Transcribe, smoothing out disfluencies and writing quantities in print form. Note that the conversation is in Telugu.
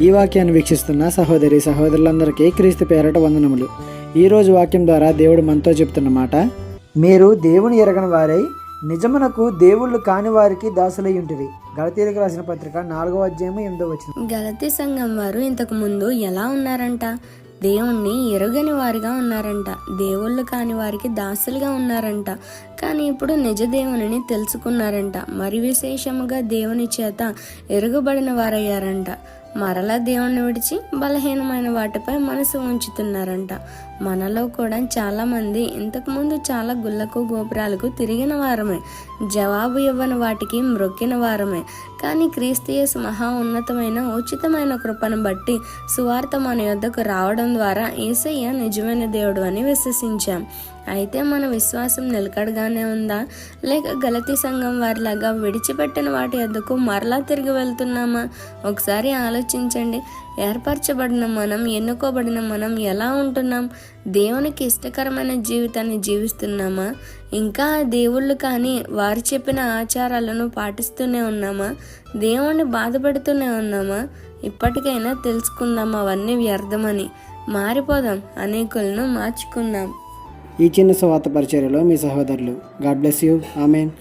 ఈ వాక్యాన్ని వీక్షిస్తున్న సహోదరులందరికీ క్రీస్తు పేరట వందనములు. ఈరోజు వాక్యం ద్వారా దేవుడు మనతో చెప్తున్న మాట, మీరు దేవుని ఎరగని వారై నిజమునకు దేవుళ్ళు కాని వారికి దాసులై ఉంటిరి. గలతీయులకు రాసిన పత్రిక 4వ అధ్యాయము 8వ వచనం. గలతీ సంఘం వారు ఇంతకు ముందు ఎలా ఉన్నారంట? దేవుణ్ణి ఎరుగని వారిగా ఉన్నారంట, దేవుళ్ళు కాని వారికి దాసులుగా ఉన్నారంట. కానీ ఇప్పుడు నిజ దేవునిని తెలుసుకున్నారంట, మరి విశేషముగా దేవుని చేత ఎరుగబడిన వారయ్యారంట. మరలా దేవుణ్ణి విడిచి బలహీనమైన వాటిపై మనసు ఉంచుతున్నారంట. మనలో కూడా చాలా మంది ఇంతకుముందు చాలా గుళ్ళకు గోపురాలకు తిరిగిన వారమే, జవాబు ఇవ్వని వాటికి మ్రొక్కిన వారమే. కానీ క్రీస్తు యేసు మహా ఉన్నతమైన ఉచితమైన కృపను బట్టి సువార్త మన యొద్దకు రావడం ద్వారా యేసయ్య నిజమైన దేవుడు అని విశ్వసించాం. అయితే మన విశ్వాసం నిలకడగానే ఉందా, లేక గలతీ సంఘం వారిలాగా విడిచిపెట్టిన వాటి యొద్దకు మరలా తిరిగి వెళ్తున్నామా? ఒకసారి ఆలోచించండి. ఏర్పరచబడిన మనం, ఎన్నుకోబడిన మనం ఎలా ఉంటున్నాం? దేవునికి ఇష్టకరమైన జీవితాన్ని జీవిస్తున్నామా? ఇంకా దేవుళ్ళు కానీ వారు చెప్పిన ఆచారాలను పాటిస్తూనే ఉన్నామా? దేవుణ్ణి బాధపెడుతూనే ఉన్నామా? ఇప్పటికైనా తెలుసుకుందాం అవన్నీ వ్యర్థమని. మారిపోదాం, అనేకులను మార్చుకుందాం. ఈ చిన్న సువార్త పరిచర్యలో మీ సహోదరులు. God bless you. ఆమెన్.